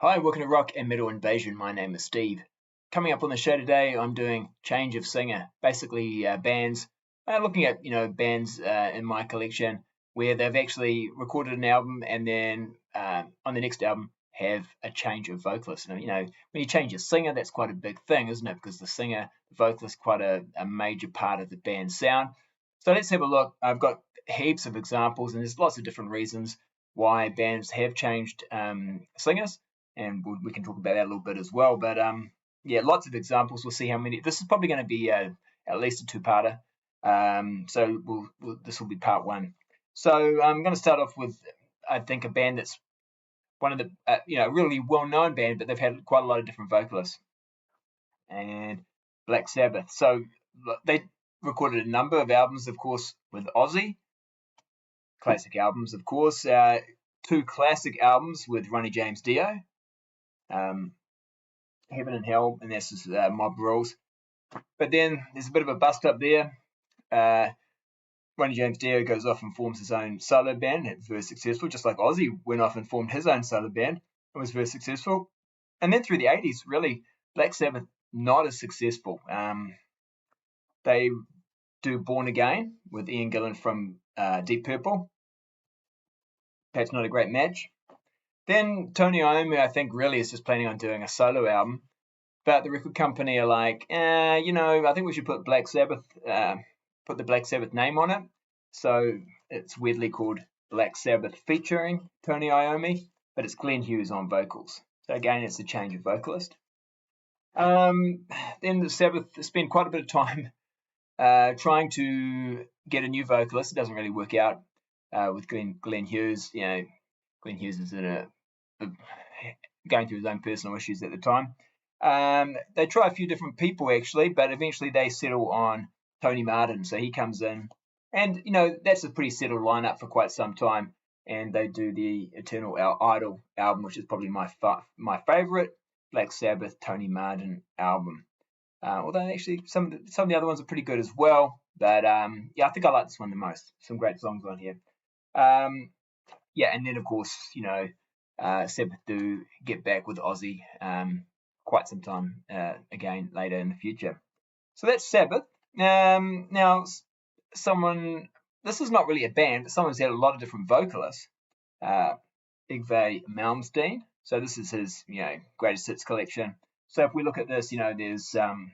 Hi, welcome to Rock and Metal Invasion. My name is Steve. Coming up on the show today, I'm doing change of singer. Basically, bands. Looking at bands in my collection where they've actually recorded an album and then on the next album have a change of vocalist. And when you change a singer, that's quite a big thing, isn't it? Because the singer, the vocalist, quite a major part of the band's sound. So let's have a look. I've got heaps of examples, and there's lots of different reasons why bands have changed singers. And we can talk about that a little bit as well. But yeah, lots of examples. We'll see how many. This is probably going to be at least a two-parter. So this will be part one. So I'm going to start off with, I think, a band that's one of the really well-known band, but they've had quite a lot of different vocalists. And Black Sabbath. So they recorded a number of albums, of course, with Ozzy. Classic albums, of course. Two classic albums with Ronnie James Dio. Heaven and Hell, and this is Mob Rules. But then there's a bit of a bust up there. Ronnie James Dio goes off and forms his own solo band. It's very successful, just like Ozzy went off and formed his own solo band. It was very successful. And then through the 80s, really, Black Sabbath, not as successful. They do Born Again with Ian Gillan from Deep Purple. That's not a great match. Then Tony Iommi, I think, really is just planning on doing a solo album. But the record company are like, I think we should put Black Sabbath, put the Black Sabbath name on it. So it's weirdly called Black Sabbath featuring Tony Iommi, but it's Glenn Hughes on vocals. So again, it's a change of vocalist. Then the Sabbath spend quite a bit of time trying to get a new vocalist. It doesn't really work out with Glenn Hughes. Glenn Hughes is going through his own personal issues at the time. They try a few different people actually, but eventually they settle on Tony Martin. So he comes in, and that's a pretty settled lineup for quite some time. And they do the Eternal Idol album, which is probably my favorite Black Sabbath Tony Martin album. Although actually some of the other ones are pretty good as well. But I think I like this one the most. Some great songs on here. And then of course Sabbath do get back with Ozzy quite some time again later in the future. So that's Sabbath. Now, this is not really a band, but someone's had a lot of different vocalists. Yngwie Malmsteen. So this is his greatest hits collection. So if we look at this, there's Goran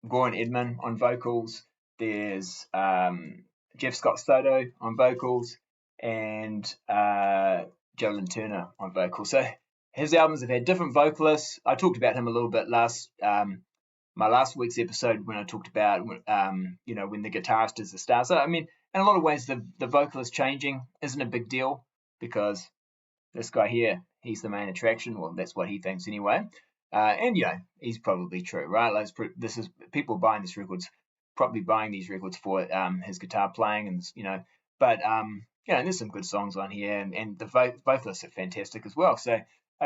Edman on vocals. There's Jeff Scott Soto on vocals, and Joe Lynn Turner on vocals. So his albums have had different vocalists. I talked about him a little bit my last week's episode when I talked about when the guitarist is the star. So in a lot of ways the vocalist changing isn't a big deal because this guy here, he's the main attraction. Well, that's what he thinks anyway. And he's probably true, right? Like this is people buying these records, probably buying these records for his guitar playing, and but there's some good songs on here, and the vocalists are fantastic as well. So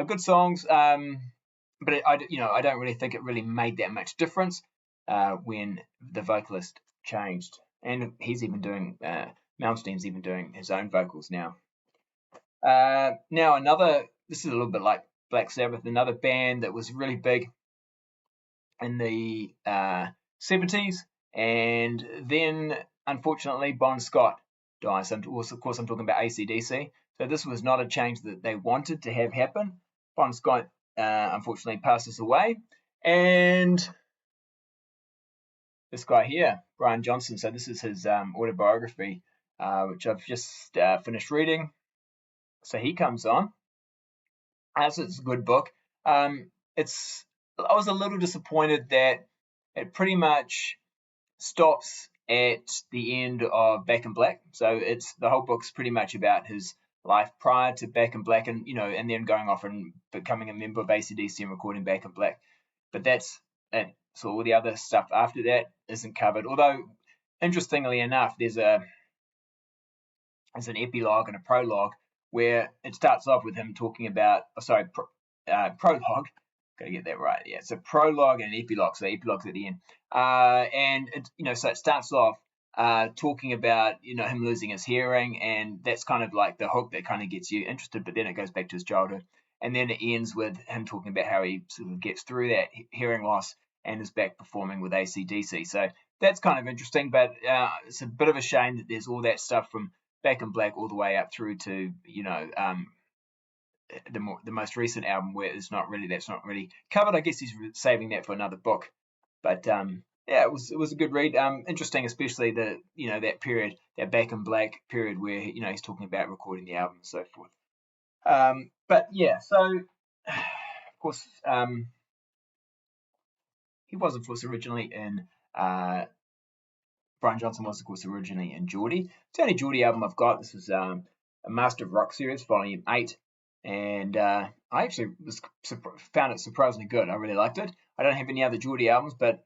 good songs, but I don't really think it really made that much difference when the vocalist changed, and he's even doing Malmsteen's even doing his own vocals now. Now this is a little bit like Black Sabbath, another band that was really big in the 70s, and then unfortunately Bon Scott dies. Of course, I'm talking about AC/DC. So this was not a change that they wanted to have happen. Bon Scott unfortunately passes away, and this guy here, Brian Johnson. So this is his autobiography, which I've just finished reading. So he comes on. As it's a good book. I was a little disappointed that it pretty much stops at the end of Back in Black. So the whole book's pretty much about his life prior to Back in Black, and and then going off and becoming a member of AC/DC and recording Back in Black. But that's it. So all the other stuff after that isn't covered. Although interestingly enough, there's an epilogue and a prologue where it starts off with him talking about, prologue. Got to get that right. Yeah, so prologue and epilogue. So epilogue's at the end, and so it starts off talking about him losing his hearing, and that's kind of like the hook that kind of gets you interested. But then it goes back to his childhood, and then it ends with him talking about how he sort of gets through that hearing loss and is back performing with AC/DC. So that's kind of interesting, but it's a bit of a shame that there's all that stuff from Back in Black all the way up through to the most recent album where that's not really covered. I guess he's saving that for another book, but yeah, it was a good read. Interesting, especially that period, that Back in Black period where he's talking about recording the album and so forth. But yeah, so of course he was of course originally in Brian Johnson was of course originally in Geordie. It's the only Geordie album I've got. This is a Master of Rock series, volume 8. And I actually found it surprisingly good. I really liked it. I don't have any other Geordie albums, but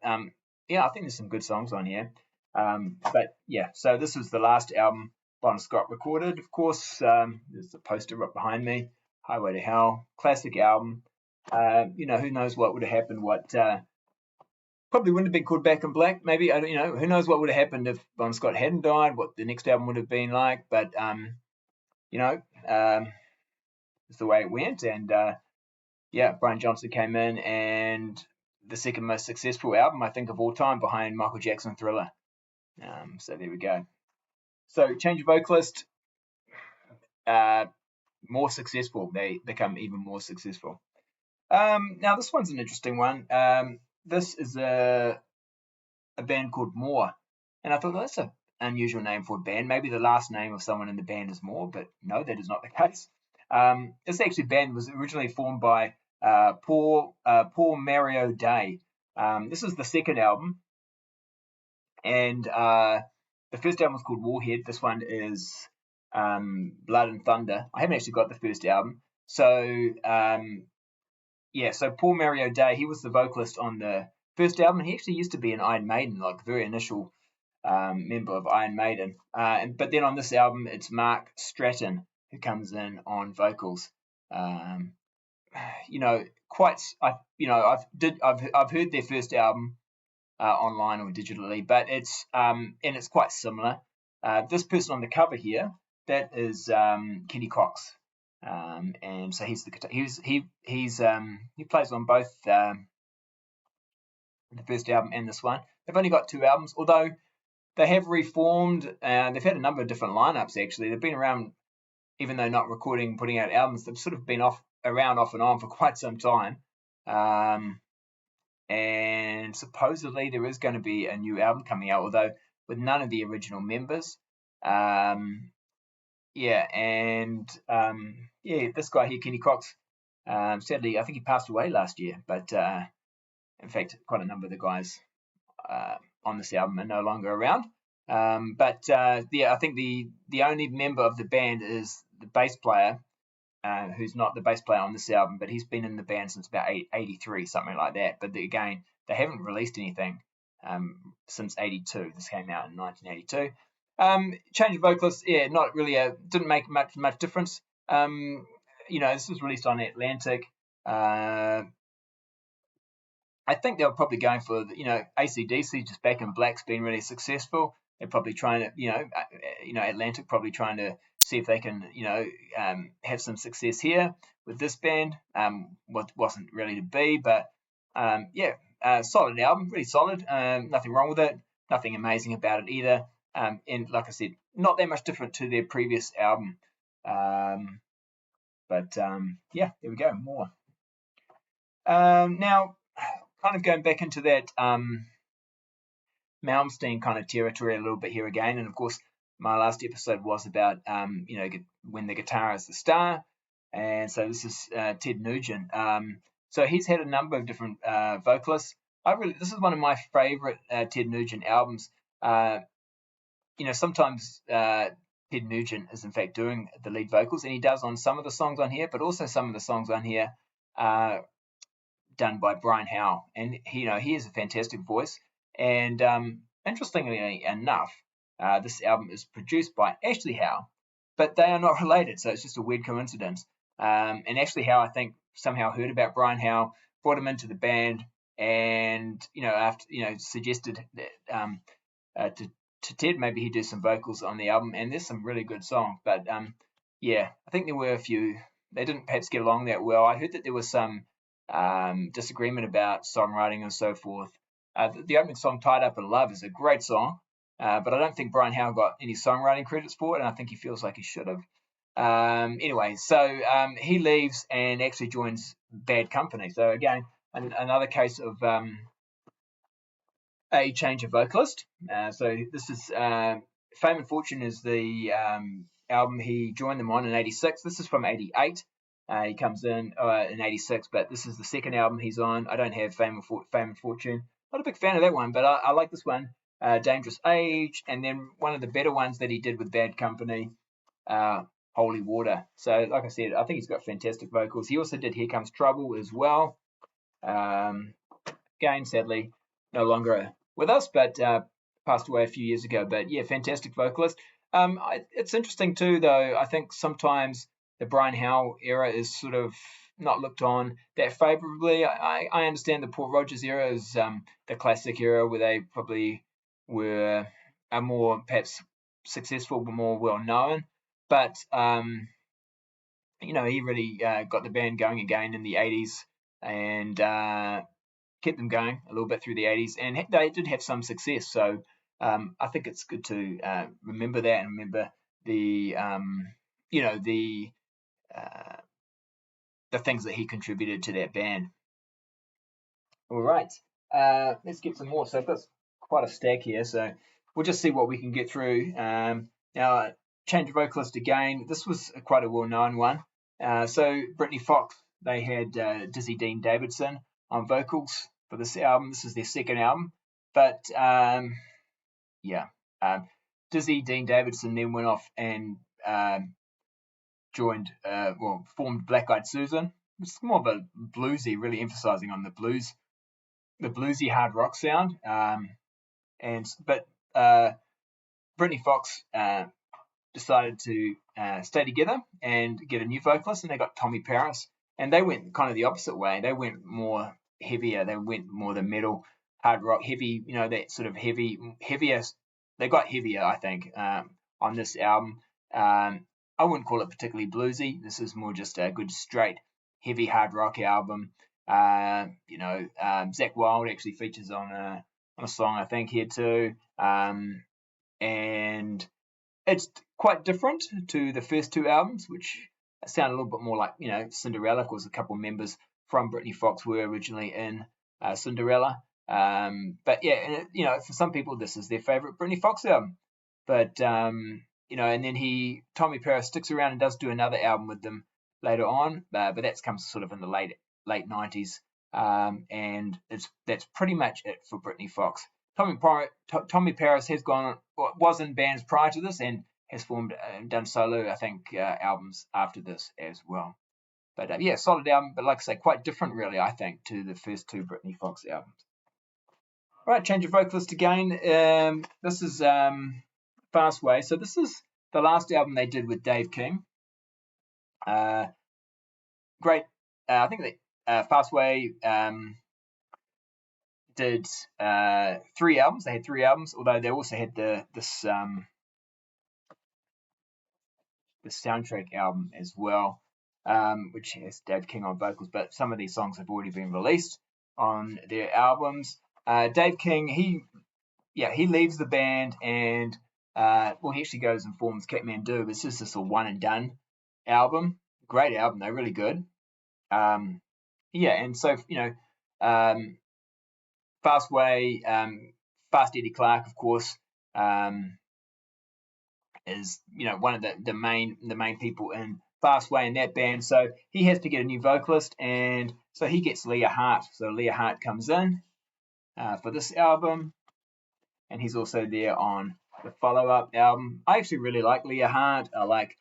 yeah, I think there's some good songs on here. But yeah, so this was the last album Bon Scott recorded. Of course, there's a poster right behind me, Highway to Hell, classic album. Who knows what would have happened? What probably wouldn't have been called Back in Black. Maybe who knows what would have happened if Bon Scott hadn't died? What the next album would have been like? But it's the way it went, and Brian Johnson came in, and the second most successful album I think of all time, behind Michael Jackson Thriller. So there we go. So change of vocalist, more successful. They become even more successful. Now this one's an interesting one. This is a band called More, and I thought that's an unusual name for a band. Maybe the last name of someone in the band is More, but no, that is not the case. This actually band was originally formed by Paul Mario Day. This is the second album, and the first album was called Warhead. This one is Blood and Thunder. I haven't actually got the first album. So so Paul Mario Day, he was the vocalist on the first album. He actually used to be in Iron Maiden, like very initial member of Iron Maiden. But then on this album, it's Mark Stratton who comes in on vocals. I've heard their first album online or digitally, but it's quite similar. This person on the cover here, that is Kenny Cox, and so he's the guitar. He plays on both the first album and this one. They've only got 2 albums, although they have reformed, and they've had a number of different lineups actually. They've been around, even though not recording, putting out albums. They've sort of been off and on for quite some time. And supposedly there is going to be a new album coming out, although with none of the original members. This guy here, Kenny Cox, sadly, I think he passed away last year, but in fact, quite a number of the guys on this album are no longer around. I think the only member of the band is the bass player, who's not the bass player on this album, but he's been in the band since about 83, something like that. But again, they haven't released anything since 82. This came out in 1982. Change of vocalist, not really didn't make much difference. This was released on Atlantic. I think they were probably going for, AC/DC, just Back in Black's been really successful. They're probably trying to, Atlantic probably trying to see if they can, have some success here with this band. What wasn't really to be, but solid album, really solid. Nothing wrong with it. Nothing amazing about it either. And like I said, not that much different to their previous album. There we go, More. Now, kind of going back into that Malmsteen kind of territory a little bit here again, and of course my last episode was about when the guitar is the star, and so this is Ted Nugent. So he's had a number of different vocalists. This is one of my favorite Ted Nugent albums. Sometimes Ted Nugent is in fact doing the lead vocals, and he does on some of the songs on here, but also some of the songs on here done by Brian Howe, and he has a fantastic voice. And interestingly enough, this album is produced by Ashley Howe, but they are not related, so it's just a weird coincidence. And Ashley Howe, I think, somehow heard about Brian Howe, brought him into the band, and suggested that to Ted maybe he'd do some vocals on the album, and there's some really good songs. But I think there were a few they didn't perhaps get along that well. I heard that there was some disagreement about songwriting and so forth. The opening song, Tied Up in Love, is a great song, but I don't think Brian Howe got any songwriting credits for it, and I think he feels like he should have. Anyway, so he leaves and actually joins Bad Company. So again, another case of a change of vocalist. So this is Fame and Fortune is the album he joined them on in '86. This is from '88. He comes in '86, but this is the second album he's on. I don't have Fame and Fortune. Not a big fan of that one, but I like this one, Dangerous Age, and then one of the better ones that he did with Bad Company, Holy Water. So, like I said, I think he's got fantastic vocals. He also did Here Comes Trouble as well. Again, sadly, no longer with us, but passed away a few years ago. But yeah, fantastic vocalist. It's interesting too, though. I think sometimes the Brian Howe era is sort of not looked on that favorably. I understand the Paul Rodgers era is the classic era where they probably were more perhaps successful, but more well known. But he really got the band going again in the '80s and kept them going a little bit through the '80s, and they did have some success. So I think it's good to remember that and remember the things that he contributed to that band. All right, let's get some more. So I've got quite a stack here, so we'll just see what we can get through. Now, change of vocalist again. This was quite a well-known one. So Brittany Fox, they had Dizzy Dean Davidson on vocals for this album. This is their second album, but Dizzy Dean Davidson then went off and formed Black Eyed Susan. It's more of a bluesy, really emphasizing on the bluesy hard rock sound. But Brittany Fox decided to stay together and get a new vocalist, and they got Tommy Paris, and they went kind of the opposite way. They went more heavier. They went more the metal, hard rock, heavy, that sort of heavier. They got heavier, I think, on this album. I wouldn't call it particularly bluesy. This is more just a good straight heavy hard rock album. Zakk Wylde actually features on a song, I think, here too. And it's quite different to the first two albums, which sound a little bit more like, Cinderella, because a couple of members from Brittany Fox were originally in Cinderella. But yeah, and for some people, this is their favorite Brittany Fox album. But, and then Tommy Paris sticks around and does do another album with them later on, but that comes sort of in the late 90s. And that's pretty much it for Brittany Fox. Tommy Paris was in bands prior to this and has formed and done solo, I think, albums after this as well. But solid album, but like I say, quite different really, I think, to the first two Brittany Fox albums. All right, change of vocalist again. This is Fastway. So this is the last album they did with Dave King. Great. I think that Fastway did 3 albums. They had 3 albums, although they also had this soundtrack album as well, which has Dave King on vocals. But some of these songs have already been released on their albums. Dave King, he leaves the band and he actually goes and forms Kathmandu. It's just this one and done album. Great album, though, really good. And so Fastway, Fast Eddie Clarke, of course, is one of the main people in Fastway in that band. So he has to get a new vocalist, and so he gets Leah Hart. So Leah Hart comes in for this album, and he's also there on the follow-up album. I actually really like Leah Hart. I like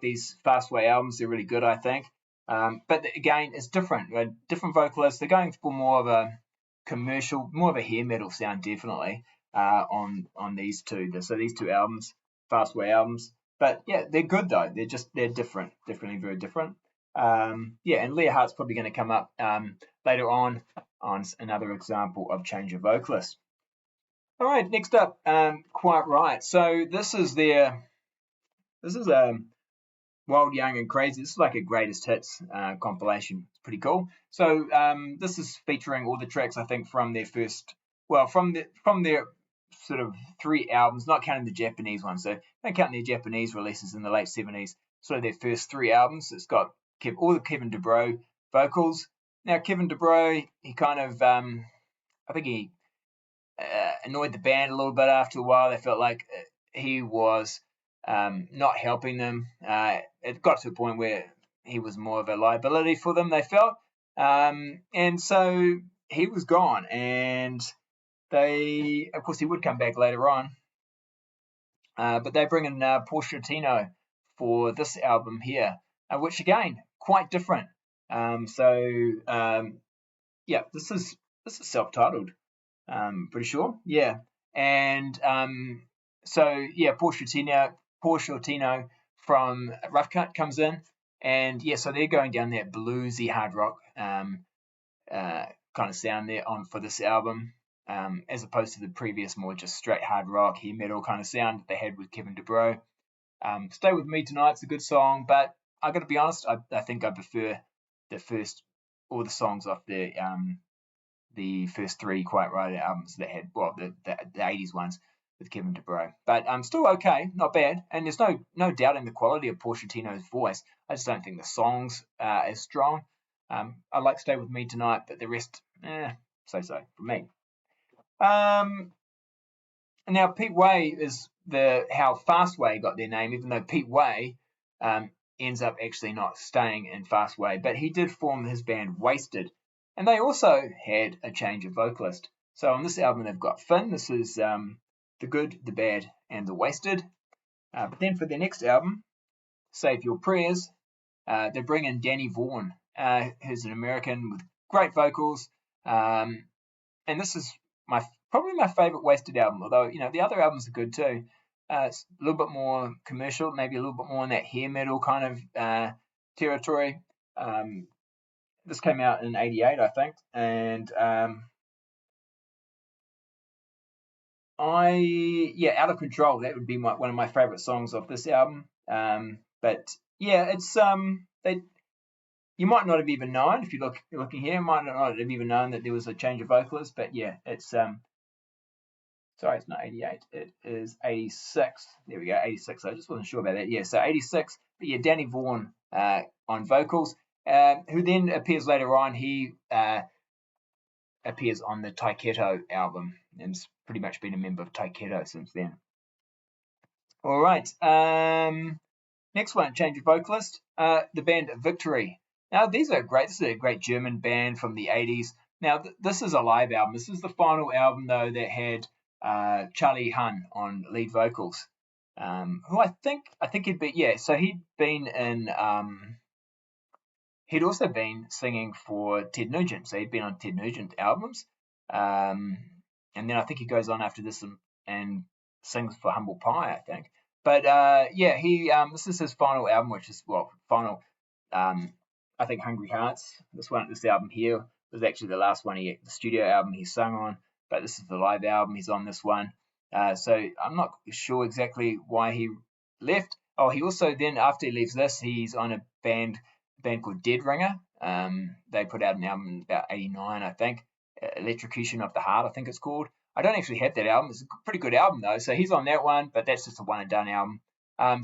these Fastway albums. They're really good, I think. But again, it's different. Different vocalists. They're going for more of a commercial, more of a hair metal sound, definitely, on these two. So these two albums, Fastway albums. But yeah, they're good though. They're different. Definitely very different. And Leah Hart's probably going to come up later on another example of change of vocalist. All right, next up, Quite Right. So this is Wild, Young and Crazy. This is like a greatest hits compilation. It's pretty cool. So this is featuring all the tracks, I think, from their from their sort of 3 albums, not counting the Japanese ones. So don't count their Japanese releases in the late 70s. Sort of their first 3 albums. It's got all the Kevin DuBrow vocals. Now Kevin DuBrow, he kind of, I think he annoyed the band a little bit after a while. They felt like he was not helping them. It got to a point where he was more of a liability for them, they felt. And so he was gone. And of course, he would come back later on. But they bring in Paul Shortino for this album here, which again, quite different. Yeah, this is self-titled. Pretty sure, yeah. And so yeah, Paul Shortino from Rough Cut comes in, and yeah, so they're going down that bluesy hard rock kind of sound there for this album, as opposed to the previous more just straight hard rock, heavy metal kind of sound that they had with Kevin DuBrow. Stay With Me Tonight's a good song, but I got to be honest, I think I prefer all the songs off the first 3 Quiet Riot albums that had, well, the 80s ones with Kevin DuBrow. But still okay, not bad. And there's no doubting the quality of Paul Shortino's voice. I just don't think the songs are as strong. I like Stay With Me Tonight, but the rest, so-so for me. Now, Pete Way is how Fastway got their name, even though Pete Way ends up actually not staying in Fastway, but he did form his band Wasted. And they also had a change of vocalist. So on this album, they've got Finn. This is The Good, The Bad, and The Wasted. But then for their next album, Save Your Prayers, they bring in Danny Vaughan, who's an American with great vocals. And this is probably my favorite Wasted album, although, the other albums are good too. It's a little bit more commercial, maybe a little bit more in that hair metal kind of territory. This came out in 88, I think, and Out of Control, that would be one of my favorite songs off this album. But yeah, it's you might not have even known, if you're looking here, might not have even known that there was a change of vocalist, but yeah, it's sorry, it's not 88, it is 86. There we go, 86. I just wasn't sure about that. Yeah, so 86. But yeah, Danny Vaughan on vocals. Who then appears later on. He appears on the Taiketo album and's pretty much been a member of Taiketo since then. All right. Next one, change of vocalist. The band Victory. Now, these are great. This is a great German band from the 80s. Now, this is a live album. This is the final album, though, that had Charlie Hun on lead vocals, who I think he'd be, yeah, so he'd been in... He'd also been singing for Ted Nugent, so he'd been on Ted Nugent albums. And then I think he goes on after this and sings for Humble Pie, I think. But yeah, this is his final album, which is, final. I think Hungry Hearts. This album here was actually the last one, the studio album he sung on, but this is the live album. He's on this one. So I'm not sure exactly why he left. Oh, he also then, after he leaves this, he's on a band called Dead Ringer. They put out an album in about 89, I think. Electrocution of the Heart, I think it's called. I don't actually have that album. It's a pretty good album, though. So he's on that one, but that's just a one-and-done album.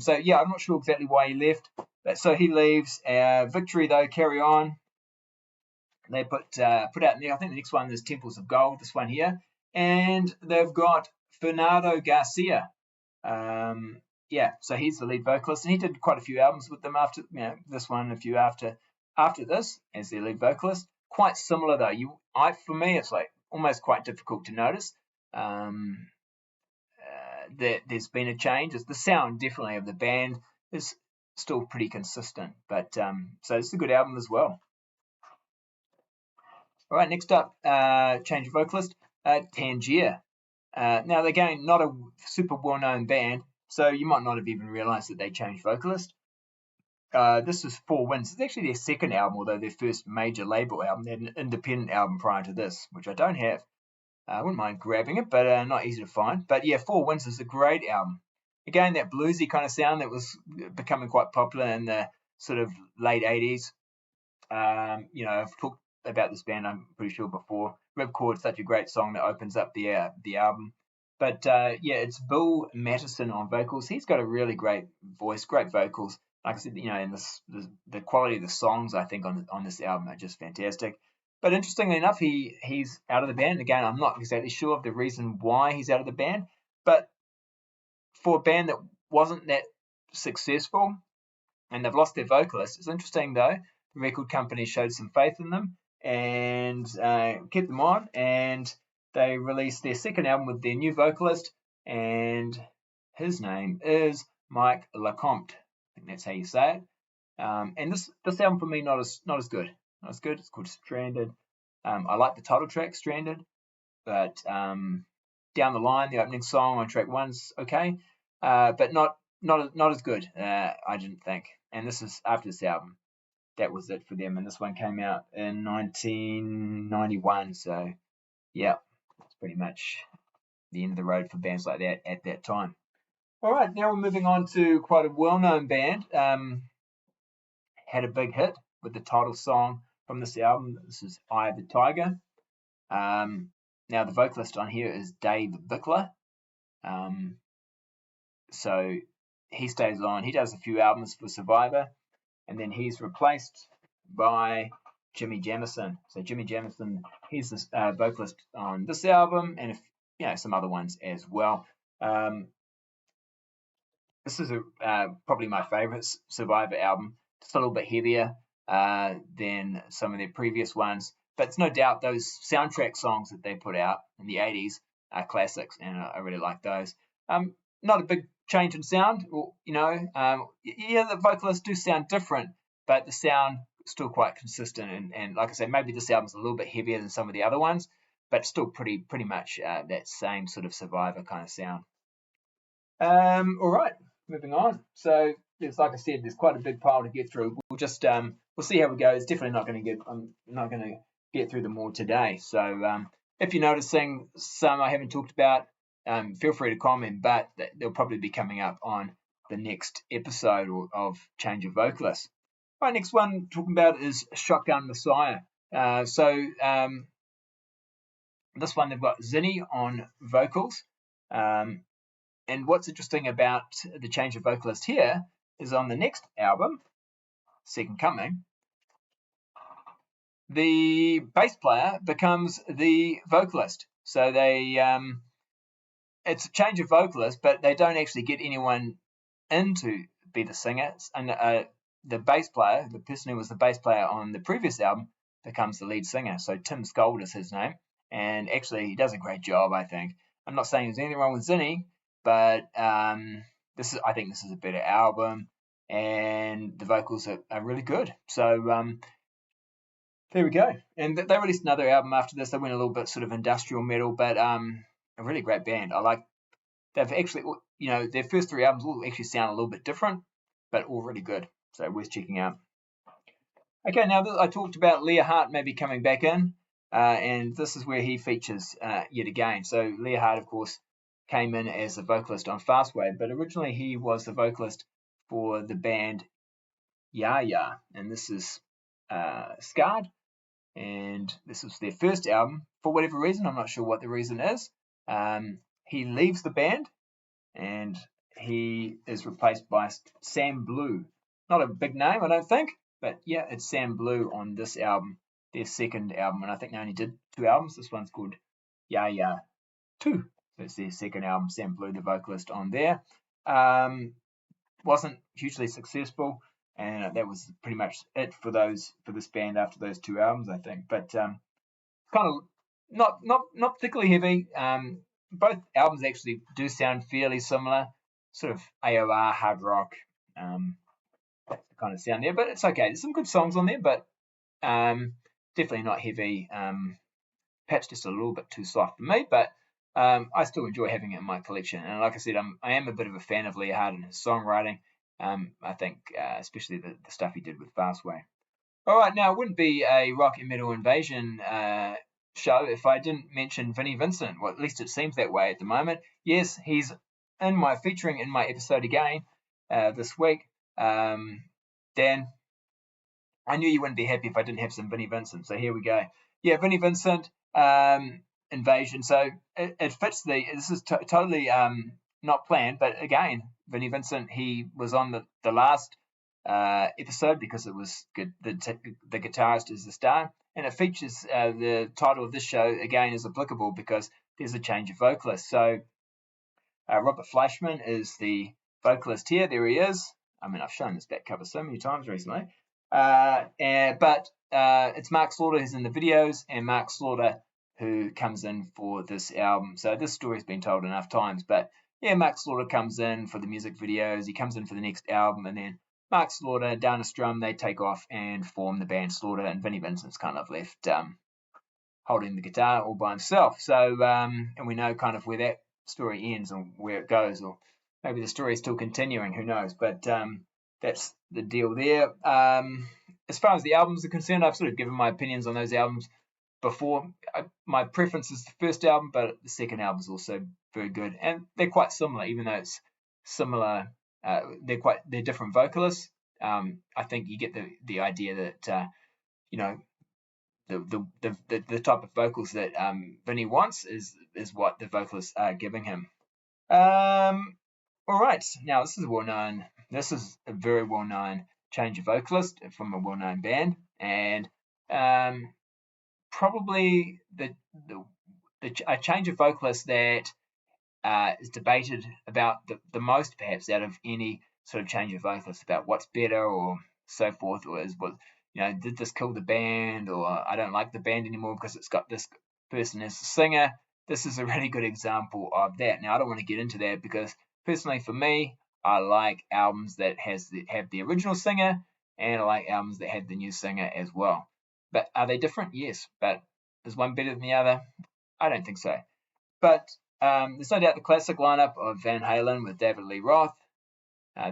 So, yeah, I'm not sure exactly why he left. But, so he leaves. Victory, though, carry on. They put out, I think the next one is Temples of Gold, this one here. And they've got Fernando Garcia. Yeah, so he's the lead vocalist, and he did quite a few albums with them after, this one, a few after this as their lead vocalist. Quite similar though. For me, it's like almost quite difficult to notice that there's been a change. The sound definitely of the band is still pretty consistent, but so it's a good album as well. All right, next up, change of vocalist, Tangier. Now again, not a super well-known band. So you might not have even realised that they changed vocalist. This was Four Winds. It's actually their second album, although their first major label album. They had an independent album prior to this, which I don't have. I wouldn't mind grabbing it, but not easy to find. But yeah, Four Winds is a great album. Again, that bluesy kind of sound that was becoming quite popular in the sort of late 80s. I've talked about this band, I'm pretty sure, before. Ripcord, such a great song that opens up the album. But it's Bill Matterson on vocals. He's got a really great voice, great vocals. Like I said, and the quality of the songs, I think, on this album are just fantastic. But interestingly enough, he's out of the band. Again, I'm not exactly sure of the reason why he's out of the band. But for a band that wasn't that successful, and they've lost their vocalist, it's interesting though. The record company showed some faith in them and kept them on, and they released their second album with their new vocalist, and his name is Mike LeCompte. I think that's how you say it. And this album for me not as good. Not as good. It's called Stranded. I like the title track, Stranded, but down the line, the opening song on track one's okay, but not as good. I didn't think. And this is after this album. That was it for them, and this one came out in 1991. So, yeah, it's pretty much the end of the road for bands like that at that time. All right, now we're moving on to quite a well-known band. Had a big hit with the title song from this album. This is Eye of the Tiger. Now, the vocalist on here is Dave Bickler. So he stays on. He does a few albums for Survivor, and then he's replaced by Jimmy Jamison. So Jimmy Jamison, he's the vocalist on this album, and some other ones as well. This is probably my favorite Survivor album. It's a little bit heavier than some of their previous ones, but it's no doubt those soundtrack songs that they put out in the 80s are classics, and I really like those. Not a big change in sound, the vocalists do sound different, but the sound is still quite consistent, and like I say, maybe this album's a little bit heavier than some of the other ones, but still pretty much that same sort of Survivor kind of sound. All right, moving on. So it's like I said, there's quite a big pile to get through. We'll just we'll see how we go. It's definitely I'm not going to get through them all today. So if you're noticing some I haven't talked about, feel free to comment, but they'll probably be coming up on the next episode of Change of Vocalist. All right, next one talking about is Shotgun Messiah. This one, they've got Zinny on vocals. And what's interesting about the change of vocalist here is on the next album, Second Coming, the bass player becomes the vocalist. So it's a change of vocalist, but they don't actually get anyone in to be the singer. And the bass player, the person who was the bass player on the previous album, becomes the lead singer. So Tim Skold is his name, and actually he does a great job, I think. I'm not saying there's anything wrong with Zinny, but I think this is a better album, and the vocals are really good. So there we go. And they released another album after this. They went a little bit sort of industrial metal, but a really great band. They've actually, their first three albums will actually sound a little bit different, but all really good. So worth checking out. Okay, now I talked about Leah Hart maybe coming back in, and this is where he features yet again. So Leah Hart, of course, came in as a vocalist on Fastway, but originally he was the vocalist for the band Ya Ya, and this is Scarred, and this is their first album. For whatever reason, I'm not sure what the reason is, he leaves the band, and he is replaced by Sam Blue. Not a big name, I don't think, but yeah, it's Sam Blue on this album, their second album, and I think they only did 2 albums. This one's called Ya Ya 2. So it's their second album, Sam Blue, the vocalist on there. Wasn't hugely successful, and that was pretty much it for this band after those 2 albums, I think. But kind of not particularly heavy. Both albums actually do sound fairly similar, sort of AOR hard rock, that's the kind of sound there. But it's okay. There's some good songs on there, but definitely not heavy. Perhaps just a little bit too soft for me, but I still enjoy having it in my collection. And like I said, I am a bit of a fan of Leah Hart and his songwriting. I think especially the stuff he did with Fastway. All right, now it wouldn't be a rock and metal invasion show if I didn't mention Vincent. Well, at least it seems that way at the moment. Yes, he's featuring in my episode again this week, Dan, I knew you wouldn't be happy if I didn't have some Vinnie Vincent. So here we go. Yeah, Vinnie Vincent, Invasion. So it fits this is totally not planned, but again, Vinnie Vincent, he was on the last episode because it was good. The guitarist is the star, and it features the title of this show again is applicable because there's a change of vocalist. So Robert Fleischman is the vocalist here. There he is. I mean, I've shown this back cover so many times recently. But it's Mark Slaughter who's in the videos, and Mark Slaughter who comes in for this album. So this story's been told enough times, but yeah, Mark Slaughter comes in for the music videos. He comes in for the next album, and then Mark Slaughter and Dana Strum, they take off and form the band Slaughter, and Vinnie Vincent's kind of left holding the guitar all by himself. So, and we know kind of where that story ends and where it goes, or maybe the story is still continuing, who knows, but that's the deal there. As far as the albums are concerned, I've sort of given my opinions on those albums before. My preference is the first album, but the second album is also very good, and they're quite similar, even though it's similar. They're different vocalists. I think you get the idea that the type of vocals that Vinnie wants is what the vocalists are giving him. All right, now this is a very well-known change of vocalist from a well-known band, and probably a change of vocalist that is debated about the most, perhaps, out of any sort of change of vocalist, about what's better or so forth, or did this kill the band, or I don't like the band anymore because it's got this person as the singer. This is a really good example of that. Now, I don't want to get into that because personally for me, I like albums that have the original singer, and I like albums that have the new singer as well. But are they different? Yes. But is one better than the other? I don't think so. But there's no doubt the classic lineup of Van Halen with David Lee Roth.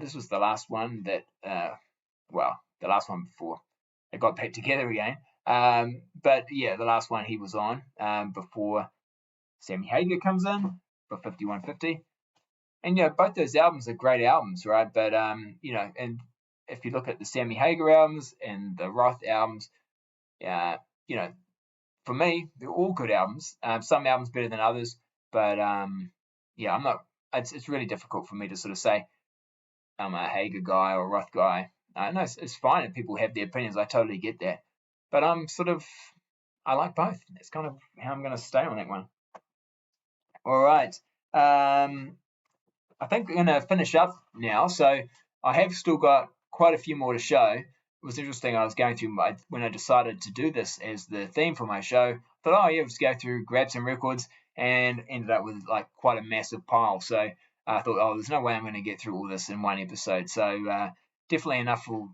This was the last one that, the last one before they got back together again. But yeah, the last one he was on before Sammy Hagar comes in for 5150. And both those albums are great albums, right? But and if you look at the Sammy Hagar albums and the Roth albums, for me, they're all good albums. Some albums better than others, but I'm not. It's really difficult for me to sort of say I'm a Hagar guy or a Roth guy. No, it's fine if people have their opinions. I totally get that, but I like both. That's kind of how I'm going to stay on that one. All right. I think we're going to finish up now. So I have still got quite a few more to show. It was interesting. I was going through when I decided to do this as the theme for my show. I thought, let's go through, grab some records, and ended up with like quite a massive pile. So I thought, there's no way I'm going to get through all this in one episode. So definitely enough for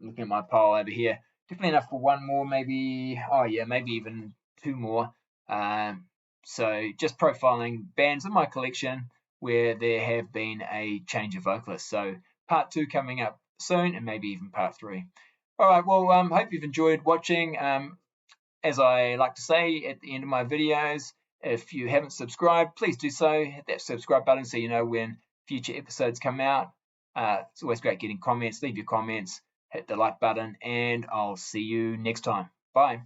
looking at my pile over here. Definitely enough for one more, maybe. Maybe even two more. So just profiling bands in my collection where there have been a change of vocalist. So part 2 coming up soon, and maybe even part 3. All right, well, hope you've enjoyed watching. As I like to say at the end of my videos, if you haven't subscribed, please do so. Hit that subscribe button so you know when future episodes come out. It's always great getting comments. Leave your comments, hit the like button, and I'll see you next time. Bye.